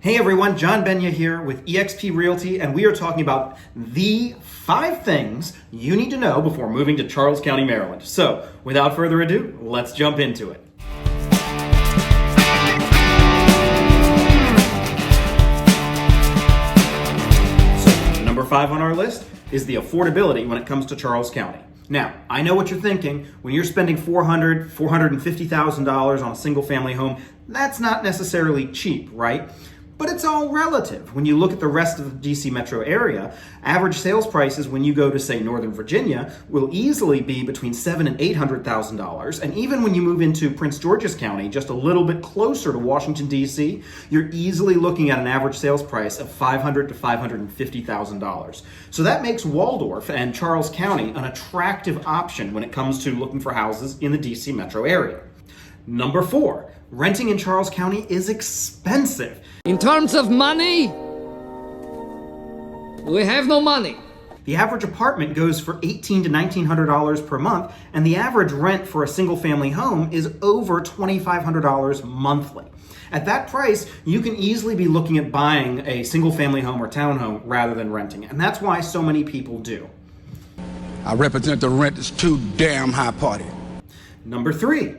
Hey everyone, John Benya here with eXp Realty, and we are talking about the 5 things you need to know before moving to Charles County, Maryland. So, without further ado, let's jump into it. So, number 5 on our list is the affordability when it comes to Charles County. Now, I know what you're thinking. When you're spending $450,000 on a single family home, that's not necessarily cheap, right? But it's all relative. When you look at the rest of the DC metro area, average sales prices when you go to, say, Northern Virginia will easily be between $700,000 and $800,000. And even when you move into Prince George's County, just a little bit closer to Washington, D.C., you're easily looking at an average sales price of $500,000 to $550,000. So that makes Waldorf and Charles County an attractive option when it comes to looking for houses in the DC metro area. Number 4, renting in Charles County is expensive. In terms of money, we have no money. The average apartment goes for $1,800 to $1,900 per month, and the average rent for a single-family home is over $2,500 monthly. At that price, you can easily be looking at buying a single-family home or townhome rather than renting, and that's why so many people do. I represent the rent is too damn high party. Number 3.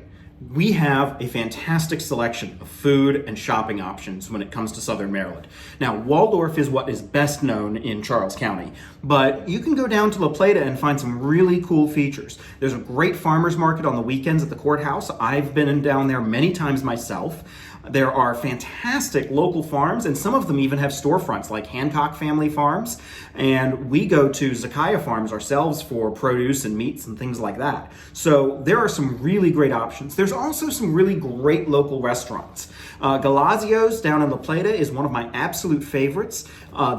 We have a fantastic selection of food and shopping options when it comes to Southern Maryland. Now, Waldorf is what is best known in Charles County, but you can go down to La Plata and find some really cool features. There's a great farmers market on the weekends at the courthouse. I've been down there many times myself. There are fantastic local farms, and some of them even have storefronts like Hancock Family Farms. And we go to Zakaya Farms ourselves for produce and meats and things like that. So there are some really great options. There's also some really great local restaurants. Galazio's down in La Plata is one of my absolute favorites.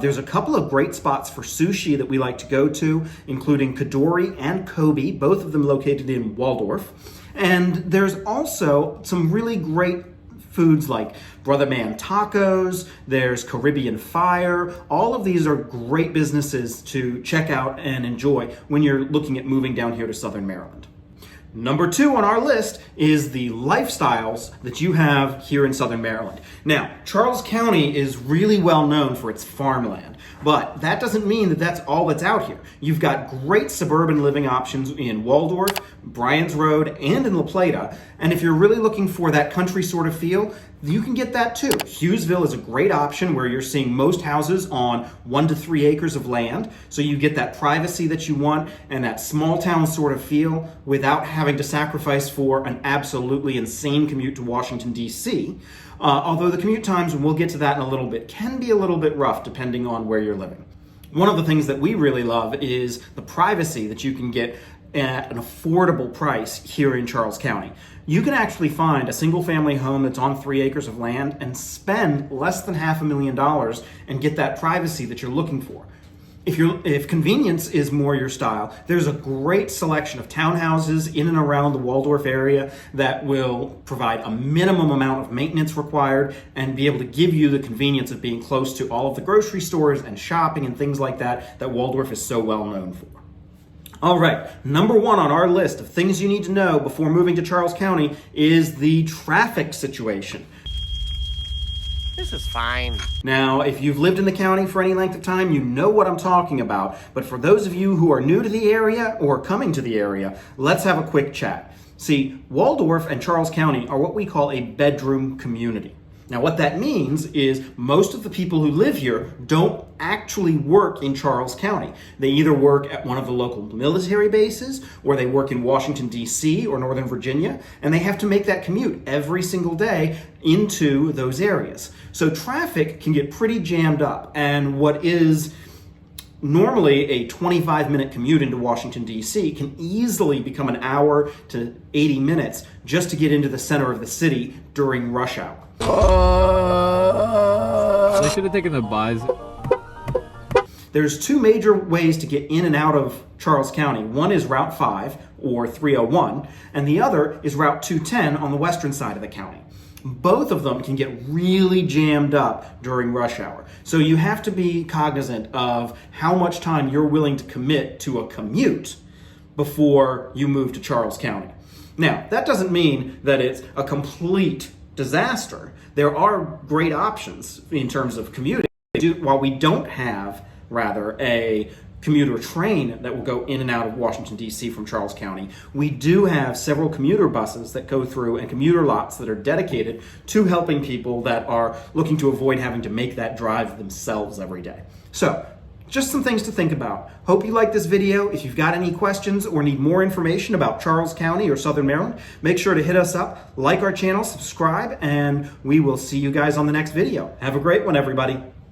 There's a couple of great spots for sushi that we like to go to, including Kadori and Kobe, both of them located in Waldorf. And there's also some really great foods like Brother Man Tacos, there's Caribbean Fire. All of these are great businesses to check out and enjoy when you're looking at moving down here to Southern Maryland. Number 2 on our list is the lifestyles that you have here in Southern Maryland. Now, Charles County is really well known for its farmland, but that doesn't mean that that's all that's out here. You've got great suburban living options in Waldorf, Bryan's Road, and in La Plata, and if you're really looking for that country sort of feel, you can get that too. Hughesville is a great option where you're seeing most houses on 1 to 3 acres of land, so you get that privacy that you want and that small town sort of feel without having to sacrifice for an absolutely insane commute to Washington, D.C. Although the commute times, and we'll get to that in a little bit, can be a little bit rough depending on where you're living. One of the things that we really love is the privacy that you can get at an affordable price here in Charles County. You can actually find a single family home that's on 3 acres of land and spend less than $500,000 and get that privacy that you're looking for. If convenience is more your style, there's a great selection of townhouses in and around the Waldorf area that will provide a minimum amount of maintenance required and be able to give you the convenience of being close to all of the grocery stores and shopping and things like that Waldorf is so well known for. All right, number 1 on our list of things you need to know before moving to Charles County is the traffic situation. This is fine. Now, if you've lived in the county for any length of time, you know what I'm talking about. But for those of you who are new to the area or coming to the area, let's have a quick chat. See, Waldorf and Charles County are what we call a bedroom community. Now, what that means is most of the people who live here don't actually work in Charles County. They either work at one of the local military bases, or they work in Washington, D.C. or Northern Virginia, and they have to make that commute every single day into those areas. So traffic can get pretty jammed up, and what is normally a 25-minute commute into Washington, D.C. can easily become an hour to 80 minutes just to get into the center of the city during rush hour. They should have taken the buys. There's 2 major ways to get in and out of Charles County. One is Route 5 or 301, and the other is Route 210 on the western side of the county. Both of them can get really jammed up during rush hour. So you have to be cognizant of how much time you're willing to commit to a commute before you move to Charles County. Now, that doesn't mean that it's a complete disaster, there are great options in terms of commuting. While we don't have, rather, a commuter train that will go in and out of Washington, D.C. from Charles County, we do have several commuter buses that go through and commuter lots that are dedicated to helping people that are looking to avoid having to make that drive themselves every day. So, just some things to think about. Hope you like this video. If you've got any questions or need more information about Charles County or Southern Maryland, make sure to hit us up, like our channel, subscribe, and we will see you guys on the next video. Have a great one, everybody.